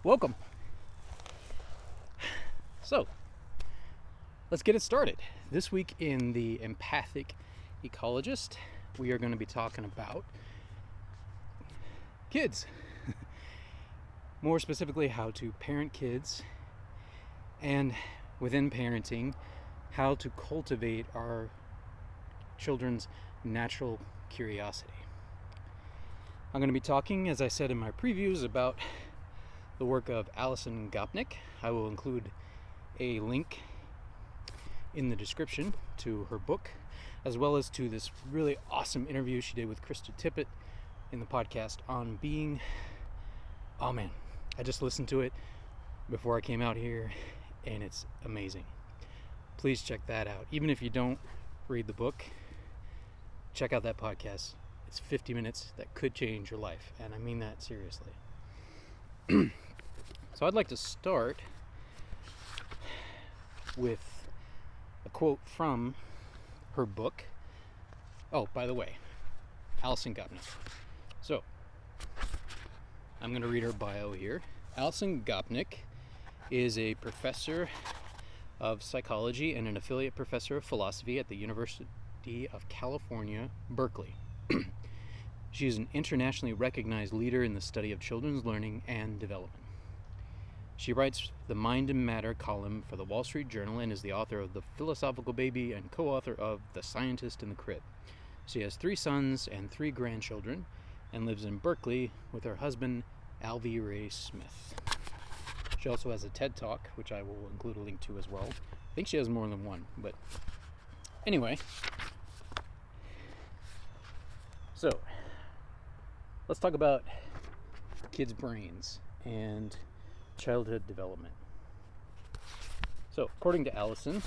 Welcome. So, let's get it started. This week in the Empathic Ecologist, we are going to be talking about kids. More specifically, how to parent kids, and within parenting, how to cultivate our children's natural curiosity. I'm going to be talking, as I said in my previews, about the work of Alison Gopnik. I will include a link in the description to her book, as well as to this really awesome interview she did with Krista Tippett in the podcast on being. Oh man, I just listened to it before I came out here, and it's amazing. Please check that out. Even if you don't read the book, check out that podcast. It's 50 minutes that could change your life, and I mean that seriously. So I'd like to start with a quote from her book. Oh, by the way, Alison Gopnik. So, I'm going to read her bio here. Alison Gopnik is a professor of psychology and an affiliate professor of philosophy at the University of California, Berkeley. She is an internationally recognized leader in the study of children's learning and development. She writes the Mind and Matter column for the Wall Street Journal and is the author of The Philosophical Baby and co-author of The Scientist in the Crib. She has 3 sons and 3 grandchildren and lives in Berkeley with her husband, Alvy Ray Smith. She also has a TED Talk, which I will include a link to as well. I think she has more than one, but anyway. So, let's talk about kids' brains and childhood development. So, according to Alison,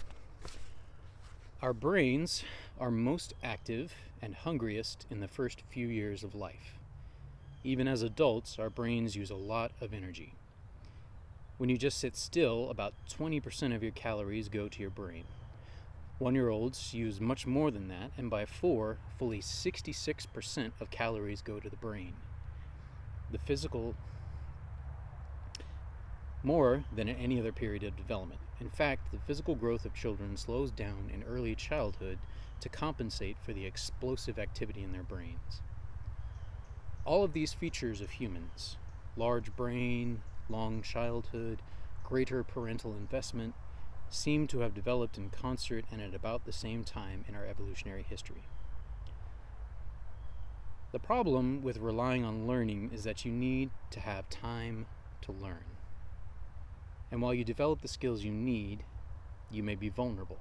our brains are most active and hungriest in the first few years of life. Even as adults, our brains use a lot of energy. When you just sit still, about 20% of your calories go to your brain. 1-year-olds use much more than that, and by 4, fully 66% of calories go to the brain. More than at any other period of development. In fact, the physical growth of children slows down in early childhood to compensate for the explosive activity in their brains. All of these features of humans, large brain, long childhood, greater parental investment, seem to have developed in concert and at about the same time in our evolutionary history. The problem with relying on learning is that you need to have time to learn. And while you develop the skills you need, you may be vulnerable.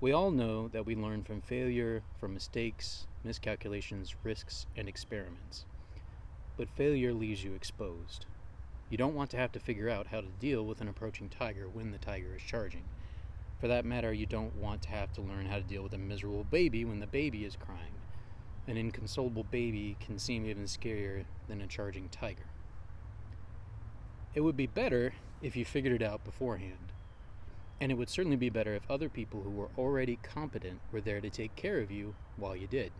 We all know that we learn from failure, from mistakes, miscalculations, risks, and experiments. But failure leaves you exposed. You don't want to have to figure out how to deal with an approaching tiger when the tiger is charging. For that matter, you don't want to have to learn how to deal with a miserable baby when the baby is crying. An inconsolable baby can seem even scarier than a charging tiger. It would be better if you figured it out beforehand. And it would certainly be better if other people who were already competent were there to take care of you while you did.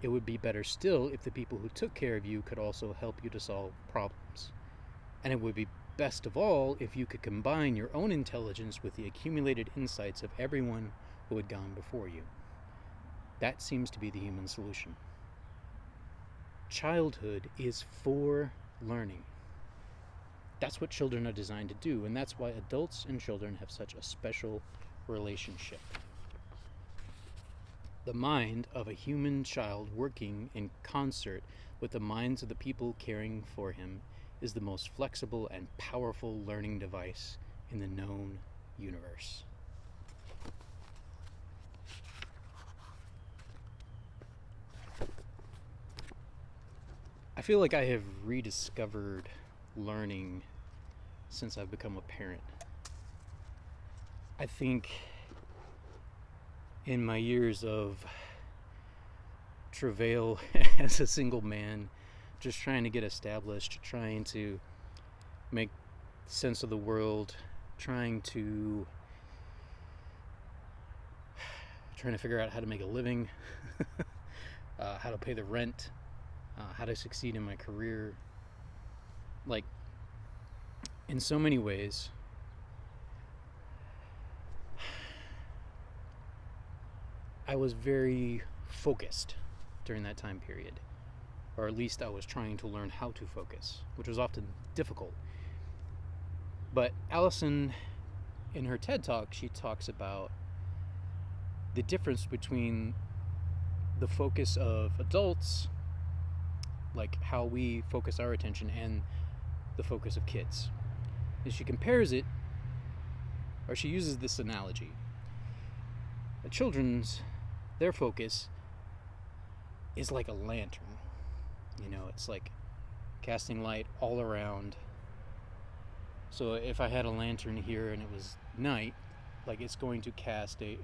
It would be better still if the people who took care of you could also help you to solve problems. And it would be best of all if you could combine your own intelligence with the accumulated insights of everyone who had gone before you. That seems to be the human solution. Childhood is for learning. That's what children are designed to do, and that's why adults and children have such a special relationship. The mind of a human child working in concert with the minds of the people caring for him is the most flexible and powerful learning device in the known universe. I feel like I have rediscovered learning since I've become a parent. I think in my years of travail as a single man, just trying to get established, trying to make sense of the world, trying to figure out how to make a living, how to pay the rent, how to succeed in my career. Like, in so many ways, I was very focused during that time period, or at least I was trying to learn how to focus, which was often difficult. But Alison, in her TED Talk, she talks about the difference between the focus of adults, like how we focus our attention, and the focus of kids. And she compares it, or she uses this analogy. The children's, their focus is like a lantern. It's like casting light all around. So if I had a lantern here and it was night, like it's going to cast a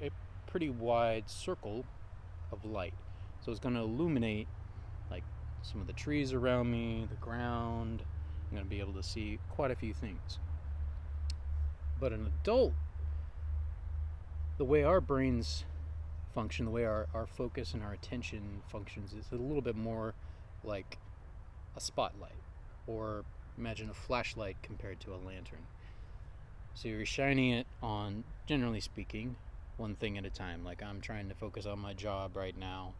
pretty wide circle of light. So it's going to illuminate like some of the trees around me, the ground. I'm going to be able to see quite a few things. But an adult, the way our brains function, the way our focus and our attention functions, is a little bit more like a spotlight, or imagine a flashlight compared to a lantern. So you're shining it on, generally speaking, one thing at a time. Like I'm trying to focus on my job right now,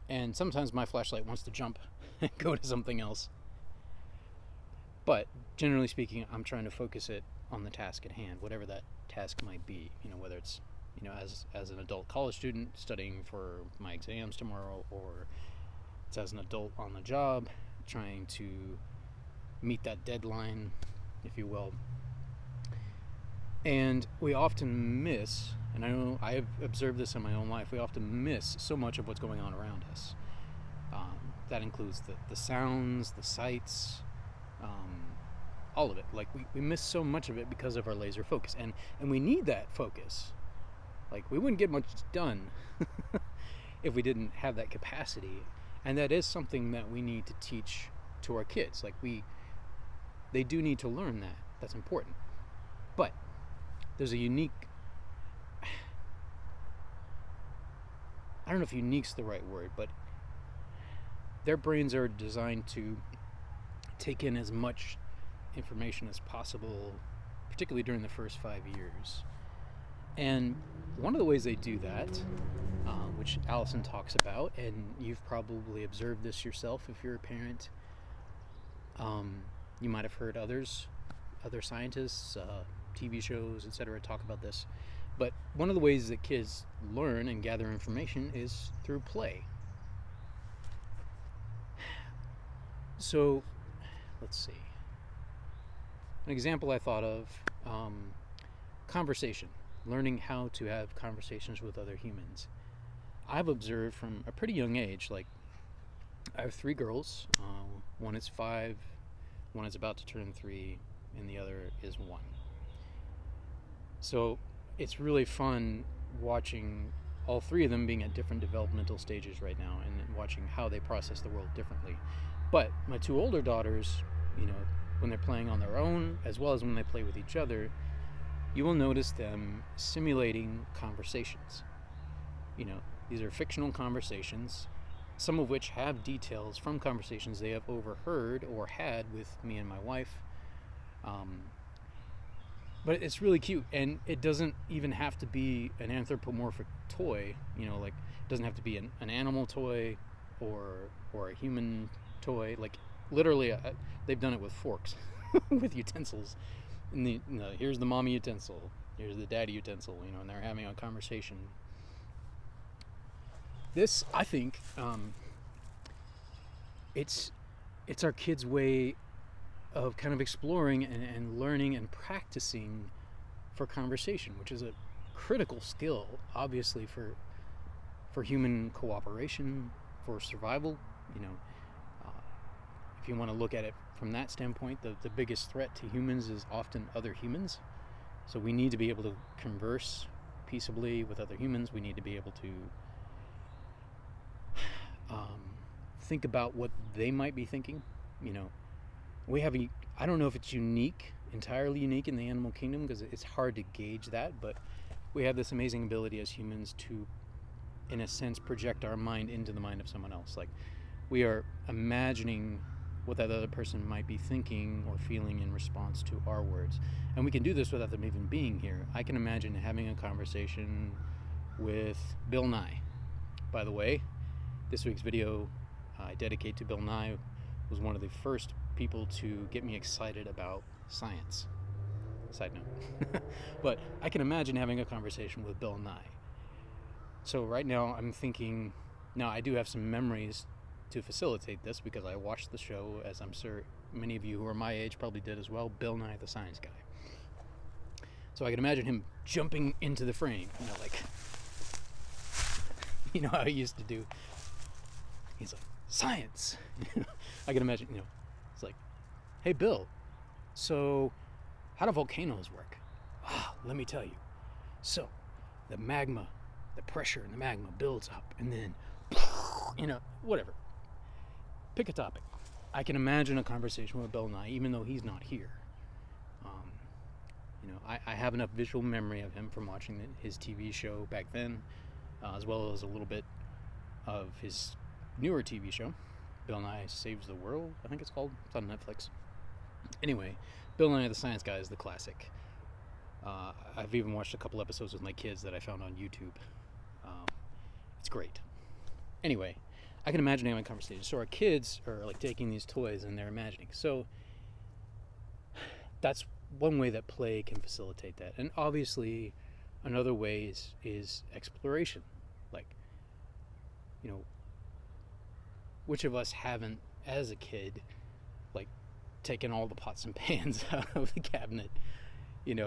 and sometimes my flashlight wants to jump and go to something else. But generally speaking, I'm trying to focus it on the task at hand, whatever that task might be, whether it's, as an adult college student studying for my exams tomorrow, or it's as an adult on the job trying to meet that deadline, if you will. And we often miss, and I know I have observed this in my own life, we often miss so much of what's going on around us. That includes the sounds, the sights, all of it. Like we miss so much of it because of our laser focus. And we need that focus. Like we wouldn't get much done if we didn't have that capacity. And that is something that we need to teach to our kids. Like they do need to learn that. That's important. But there's a unique, I don't know if unique's the right word, but their brains are designed to take in as much information as possible, particularly during the first 5 years. And one of the ways they do that, which Alison talks about, and you've probably observed this yourself if you're a parent, you might have heard other scientists, TV shows, etc. talk about this. But one of the ways that kids learn and gather information is through play. So, let's see. An example I thought of, conversation. Learning how to have conversations with other humans. I've observed from a pretty young age, like I have 3 girls, one is 5, one is about to turn 3, and the other is 1. So it's really fun watching all 3 of them being at different developmental stages right now, and watching how they process the world differently. But my 2 older daughters, when they're playing on their own, as well as when they play with each other, you will notice them simulating conversations. These are fictional conversations, some of which have details from conversations they have overheard or had with me and my wife. But it's really cute, and it doesn't even have to be an anthropomorphic toy. Like it doesn't have to be an animal toy or a human toy. Like literally, they've done it with forks, with utensils. And here's the mommy utensil, here's the daddy utensil, and they're having a conversation. This, I think, it's our kids' way of kind of exploring and learning and practicing for conversation, which is a critical skill, obviously, for human cooperation, for survival. If you want to look at it from that standpoint, the biggest threat to humans is often other humans. So we need to be able to converse peaceably with other humans. We need to be able to think about what they might be thinking. We have I don't know if it's entirely unique in the animal kingdom, because it's hard to gauge that, but we have this amazing ability as humans to, in a sense, project our mind into the mind of someone else. Like we are imagining what that other person might be thinking or feeling in response to our words. And we can do this without them even being here. I can imagine having a conversation with Bill Nye. By the way, this week's video I dedicate to Bill Nye was one of the first people to get me excited about science. Side note. But I can imagine having a conversation with Bill Nye. So right now I'm thinking, now I do have some memories to facilitate this because I watched the show, as I'm sure many of you who are my age probably did as well, Bill Nye the Science Guy. So I can imagine him jumping into the frame, like, how he used to do. He's like, science. I can imagine, it's like, hey Bill, so how do volcanoes work? Let me tell you. So the pressure in the magma builds up and then, whatever. Pick a topic. I can imagine a conversation with Bill Nye, even though he's not here. I have enough visual memory of him from watching his TV show back then, as well as a little bit of his newer TV show, Bill Nye Saves the World, I think it's called. It's on Netflix. Anyway, Bill Nye the Science Guy is the classic. I've even watched a couple episodes with my kids that I found on YouTube. It's great. Anyway, I can imagine having a conversation. So our kids are like taking these toys and they're imagining. So that's one way that play can facilitate that. And obviously another way is exploration. Like, which of us haven't, as a kid, like taken all the pots and pans out of the cabinet, and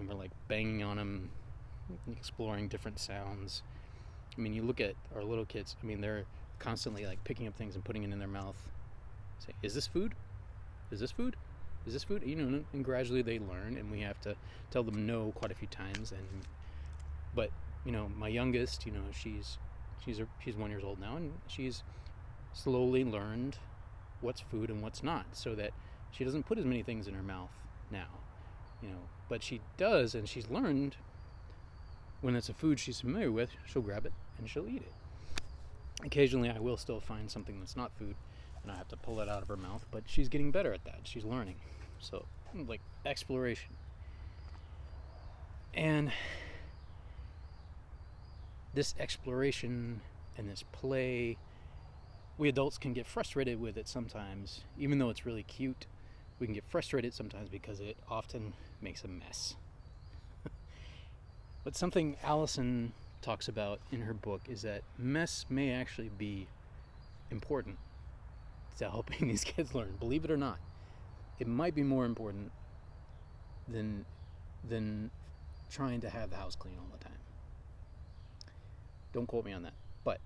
we're like banging on them, exploring different sounds. I mean, you look at our little kids, they're constantly like picking up things and putting it in their mouth. Say, is this food? Is this food? Is this food? And gradually they learn, and we have to tell them no quite a few times. But my youngest, she's 1 year old now, and she's slowly learned what's food and what's not, so that she doesn't put as many things in her mouth now. But she does, and she's learned when it's a food she's familiar with, she'll grab it and she'll eat it. Occasionally I will still find something that's not food and I have to pull it out of her mouth, but she's getting better at that. She's learning. So, like, exploration. And this exploration and this play, we adults can get frustrated with it sometimes. Even though it's really cute, we can get frustrated sometimes because it often makes a mess. But something Alison talks about in her book is that mess may actually be important to helping these kids learn. Believe it or not, it might be more important than trying to have the house clean all the time. Don't quote me on that. But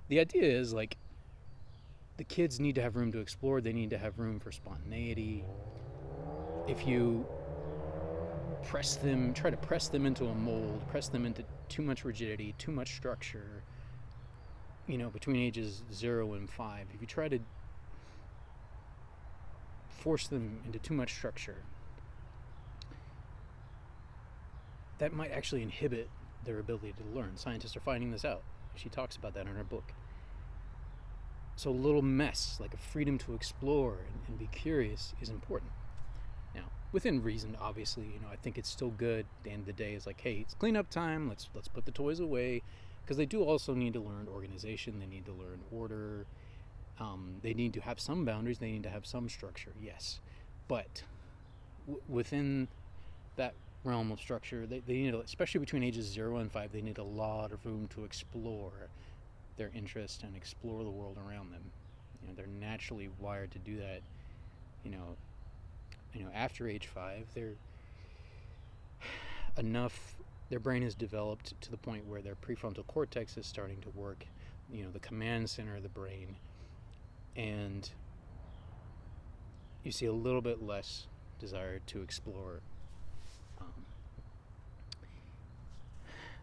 the idea is, like, the kids need to have room to explore. They need to have room for spontaneity. If you try to press them into a mold, press them into too much rigidity, too much structure, between ages 0 and 5, if you try to force them into too much structure, that might actually inhibit their ability to learn. Scientists are finding this out. She talks about that in her book. So a little mess, like a freedom to explore and be curious, is important. Now, within reason, obviously, I think it's still good. At the end of the day, it's like, hey, it's cleanup time. Let's put the toys away, because they do also need to learn organization. They need to learn order. They need to have some boundaries. They need to have some structure. Yes, but within that realm of structure, they need, especially between ages 0 and 5, they need a lot of room to explore their interest and explore the world around them. They're naturally wired to do that. After age 5, their brain is developed to the point where their prefrontal cortex is starting to work, the command center of the brain, and you see a little bit less desire to explore.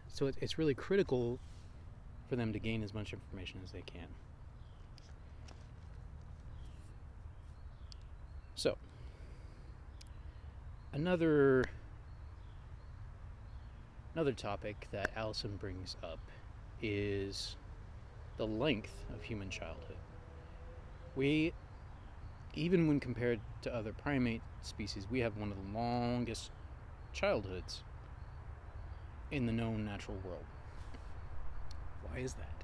So it's really critical for them to gain as much information as they can. So, another topic that Alison brings up is the length of human childhood. We, even when compared to other primate species, we have one of the longest childhoods in the known natural world. Why is that?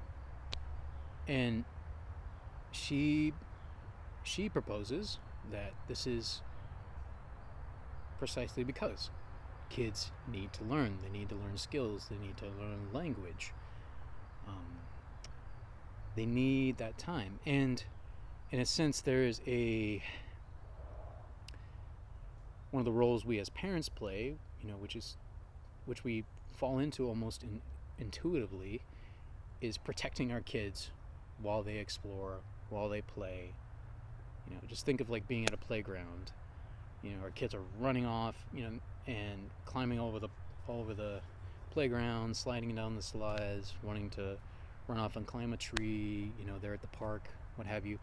And she proposes that this is precisely because kids need to learn. They need to learn skills. They need to learn language. They need that time. And in a sense, there is one of the roles we as parents play, which we fall into almost intuitively, is protecting our kids while they explore, while they play. Just think of like being at a playground. Our kids are running off, and climbing all over the playground, sliding down the slides, wanting to run off and climb a tree. They're at the park, what have you.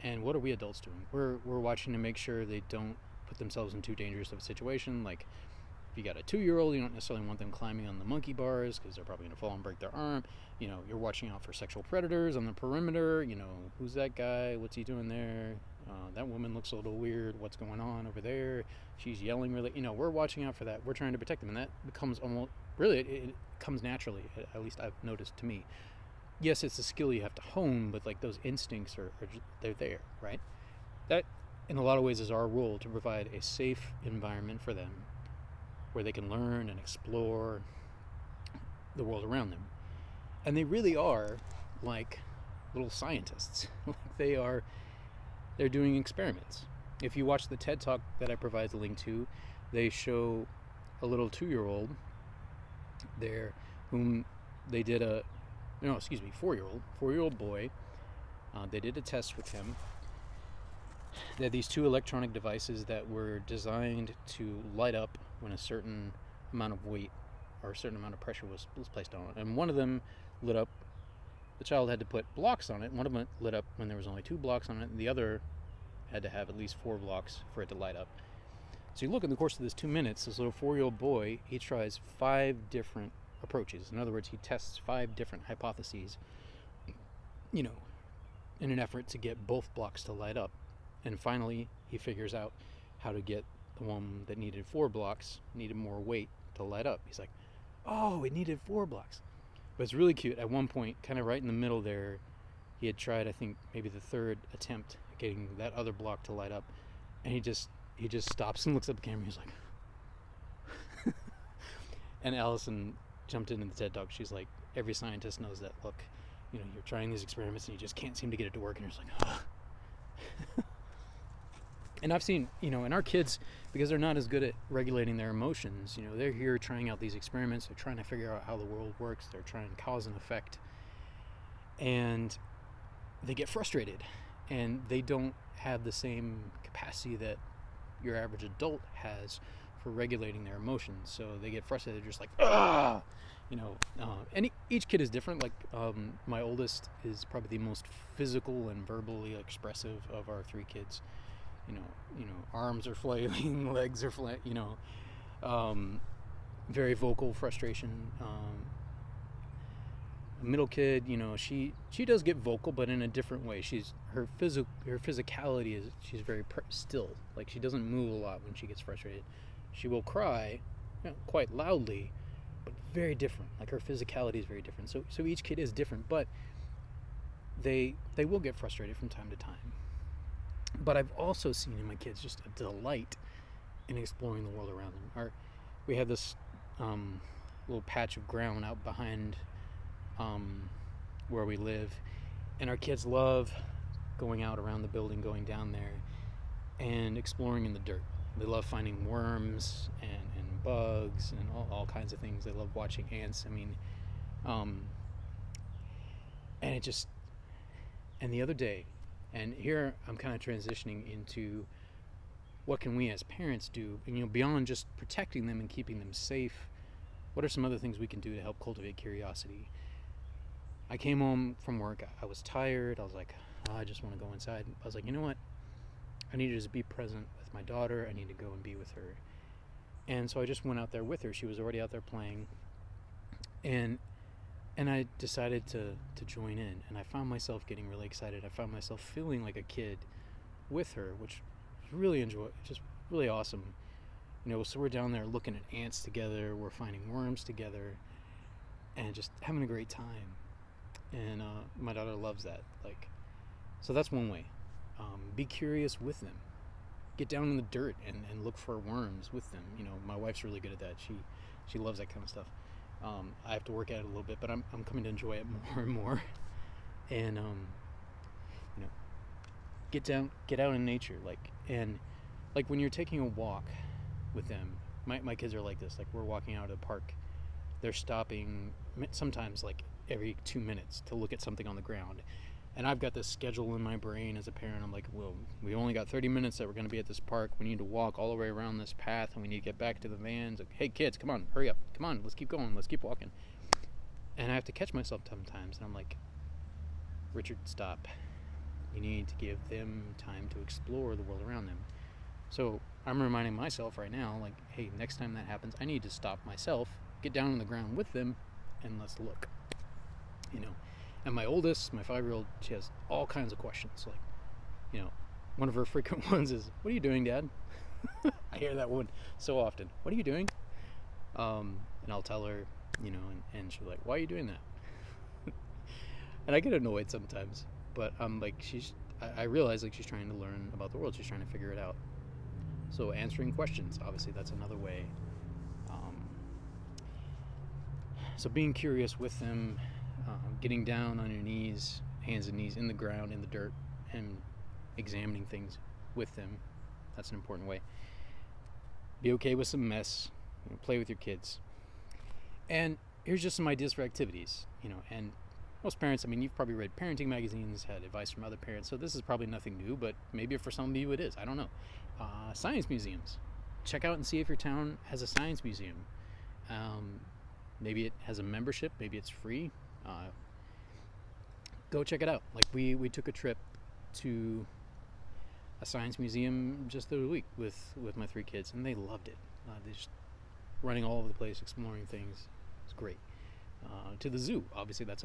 And what are we adults doing? We're watching to make sure they don't put themselves in too dangerous of a situation. Like, if you got a 2-year-old, you don't necessarily want them climbing on the monkey bars because they're probably going to fall and break their arm. You're watching out for sexual predators on the perimeter. Who's that guy? What's he doing there? That woman looks a little weird. What's going on over there? She's yelling really. We're watching out for that. We're trying to protect them. And that becomes almost, really, it comes naturally, at least I've noticed to me. Yes, it's a skill you have to hone, but like those instincts they're there, right? That, in a lot of ways, is our role, to provide a safe environment for them where they can learn and explore the world around them. And they really are like little scientists. They're doing experiments. If you watch the TED Talk that I provide the link to, they show a little 2-year-old there whom they did 4-year-old boy. They did a test with him. They had these 2 electronic devices that were designed to light up when a certain amount of weight or a certain amount of pressure was placed on it. And one of them lit up. The child had to put blocks on it. One of them lit up when there was only 2 blocks on it, and the other had to have at least 4 blocks for it to light up. So you look in the course of this 2 minutes, this little 4-year-old boy, he tries 5 different approaches. In other words, he tests 5 different hypotheses, in an effort to get both blocks to light up. And finally, he figures out how to get the one that needed 4 blocks, needed more weight to light up. He's like, oh, it needed 4 blocks. But it's really cute. At one point, kind of right in the middle there, he had tried, I think, maybe the 3rd attempt at getting that other block to light up. And he just stops and looks at the camera. He's like, and Alison jumped into the TED Talk. She's like, every scientist knows that. Look, you're trying these experiments and you just can't seem to get it to work. And you're just like, oh. And I've seen, and our kids, because they're not as good at regulating their emotions, they're here trying out these experiments. They're trying to figure out how the world works. They're trying cause and effect. And they get frustrated. And they don't have the same capacity that your average adult has for regulating their emotions. So they get frustrated. They're just like, ah! And each kid is different. Like, my oldest is probably the most physical and verbally expressive of our 3 kids. Arms are flailing, legs are very vocal frustration. Middle kid, she does get vocal, but in a different way. Her physicality is, she's very still. Like, she doesn't move a lot when she gets frustrated. She will cry, quite loudly, but very different. Like, her physicality is very different. So each kid is different, but they will get frustrated from time to time. But I've also seen in my kids just a delight in exploring the world around them. We have this little patch of ground out behind where we live, and our kids love going out around the building, going down there and exploring in the dirt. They love finding worms and bugs and all kinds of things. They love watching ants. And the other day, and here I'm kind of transitioning into what can we as parents do, beyond just protecting them and keeping them safe. What are some other things we can do to help cultivate curiosity? I came home from work. I was tired. I was like, I just want to go inside. I was like, you know what? I need to just be present with my daughter. I need to go and be with her. And so I just went out there with her. She was already out there playing. And And I decided to join in, and I found myself getting really excited. I found myself feeling like a kid with her, which was really just really awesome. So we're down there looking at ants together, we're finding worms together, and just having a great time. And my daughter loves that. So that's one way. Be curious with them. Get down in the dirt and look for worms with them. My wife's really good at that. She loves that kind of stuff. I have to work at it a little bit, but I'm coming to enjoy it more and more. And get out in nature, and when you're taking a walk with them. My kids are like this. We're walking out of the park, they're stopping sometimes every 2 minutes to look at something on the ground. And I've got this schedule in my brain as a parent. I'm like, well, we only got 30 minutes that we're going to be at this park. We need to walk all the way around this path, and we need to get back to the vans. Hey, kids, come on, hurry up. Come on, let's keep going. Let's keep walking. And I have to catch myself sometimes, and I'm like, Richard, stop. You need to give them time to explore the world around them. So I'm reminding myself right now, hey, next time that happens, I need to stop myself, get down on the ground with them, and let's look. And my oldest, my 5-year-old, she has all kinds of questions. One of her frequent ones is, what are you doing, Dad? I hear that one so often. What are you doing? And I'll tell her, and she's like, why are you doing that? And I get annoyed sometimes, but I'm I realize she's trying to learn about the world. She's trying to figure it out. So answering questions, obviously that's another way. So being curious with them, getting down on your knees, hands and knees in the ground, in the dirt, and examining things with them. That's an important way. Be okay with some mess. Play with your kids. And here's just some ideas for activities. And most parents, you've probably read parenting magazines, had advice from other parents, so this is probably nothing new, but maybe for some of you it is. I don't know. Science museums. Check out and see if your town has a science museum. Maybe it has a membership. Maybe it's free. Go check it out. We took a trip to a science museum just the other week with my 3 kids, and they loved it. They just running all over the place, exploring things. It's great. To the zoo, obviously that's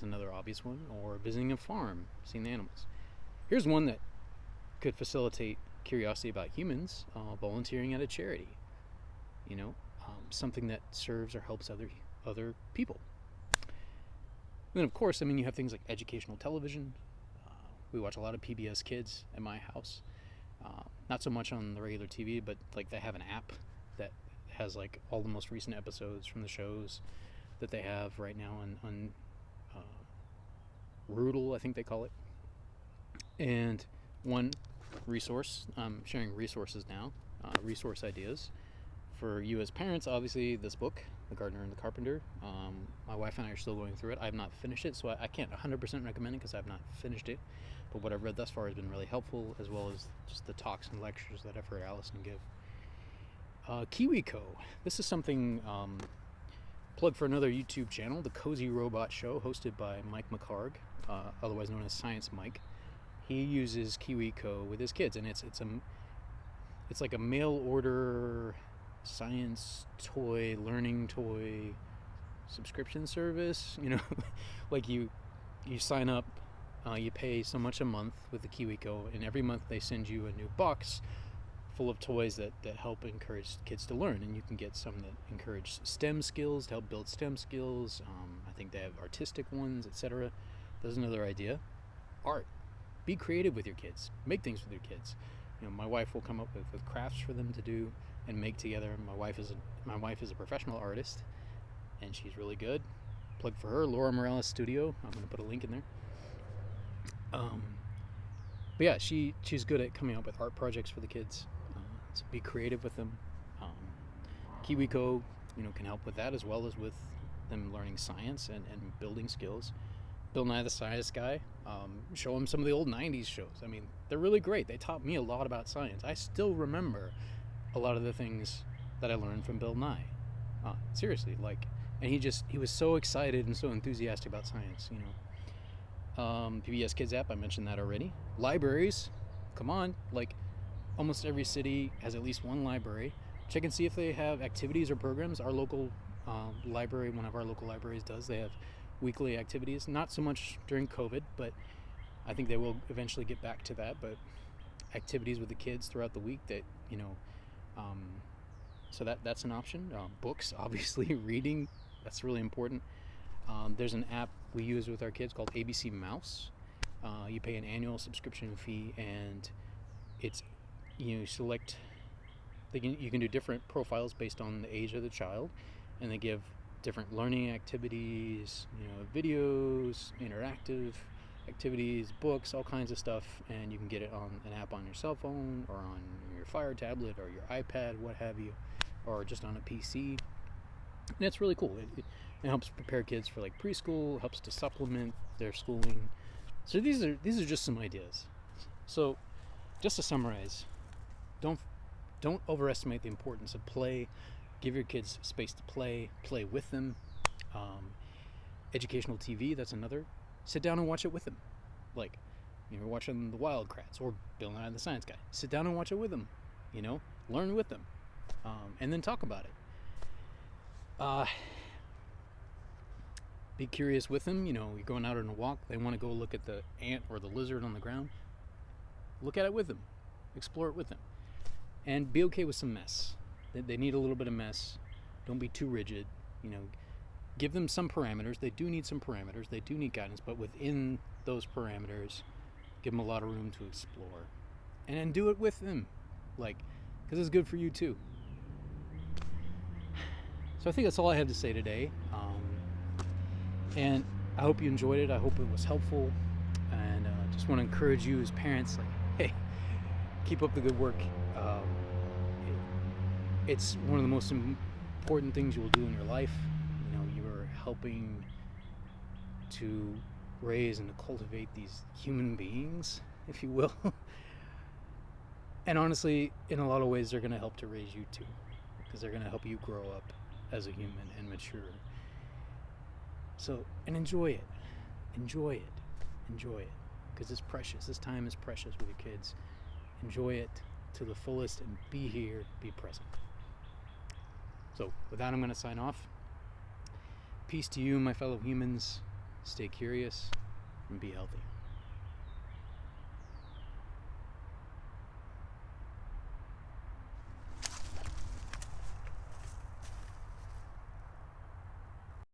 another obvious one, or visiting a farm, seeing the animals. Here's one that could facilitate curiosity about humans: volunteering at a charity. Something that serves or helps other people. And then, of course, you have things like educational television. We watch a lot of PBS Kids at my house. Not so much on the regular TV, but they have an app that has all the most recent episodes from the shows that they have right now on Rudel, I think they call it. And one resource, I'm sharing resources now, resource ideas for you as parents. Obviously, this book, The Gardener and the Carpenter. My wife and I are still going through it. I have not finished it, so I can't 100% recommend it because I have not finished it. But what I've read thus far has been really helpful, as well as just the talks and lectures that I've heard Alison give. KiwiCo. This is something, plug for another YouTube channel, The Cozy Robot Show, hosted by Mike McHargue, otherwise known as Science Mike. He uses KiwiCo with his kids, and it's like a mail order science toy, learning toy subscription service. You sign up, you pay so much a month with the KiwiCo, and every month they send you a new box full of toys that help encourage kids to learn. And you can get some that encourage STEM skills, to help build STEM skills. I think they have artistic ones, etc. There's another idea. Art. Be creative with your kids. Make things with your kids. My wife will come up with crafts for them to do and make together. My wife is a professional artist, and she's really good. Plug for her, Laura Morales Studio. I'm going to put a link in there. But yeah, she's good at coming up with art projects for the kids. So be creative with them. KiwiCo, can help with that, as well as with them learning science and building skills. Bill Nye the Science Guy. Show them some of the old 90s shows. They're really great. They taught me a lot about science. I still remember a lot of the things that I learned from Bill Nye. Seriously, and he was so excited and so enthusiastic about science, PBS Kids app, I mentioned that already. Libraries, come on, almost every city has at least one library. Check and see if they have activities or programs. Our local library, one of our local libraries does. They have weekly activities, not so much during COVID, but I think they will eventually get back to that, but activities with the kids throughout the week that, so that's an option. Books, obviously, reading, that's really important. There's an app we use with our kids called ABC Mouse. You pay an annual subscription fee, and it's, you select, you can do different profiles based on the age of the child, and they give different learning activities, videos, interactive activities, books, all kinds of stuff, and you can get it on an app on your cell phone or on your Fire tablet or your iPad, what have you, or just on a PC. And it's really cool. It helps prepare kids for like preschool, helps to supplement their schooling. So these are just some ideas. So just to summarize, don't overestimate the importance of play. Give your kids space to play with them. Educational TV, that's another. Sit down and watch it with them. Like, you're watching The Wildcrats or Bill Nye the Science Guy. Sit down and watch it with them. Learn with them. And then talk about it. Be curious with them. You're going out on a walk. They want to go look at the ant or the lizard on the ground. Look at it with them. Explore it with them. And be okay with some mess. They need a little bit of mess. Don't be too rigid. Give them some parameters. They do need some parameters. They do need guidance. But within those parameters, give them a lot of room to explore. And then do it with them. Because it's good for you too. So I think that's all I had to say today. And I hope you enjoyed it. I hope it was helpful. And just want to encourage you as parents, hey, keep up the good work. It's one of the most important things you will do in your life. You're helping to raise and to cultivate these human beings, if you will. And honestly, in a lot of ways, they're going to help to raise you too, because they're going to help you grow up as a human and mature. So, and enjoy it, because it's precious. This time is precious with your kids. Enjoy it to the fullest and be here, be present. So with that, I'm going to sign off. Peace to you, my fellow humans. Stay curious and be healthy.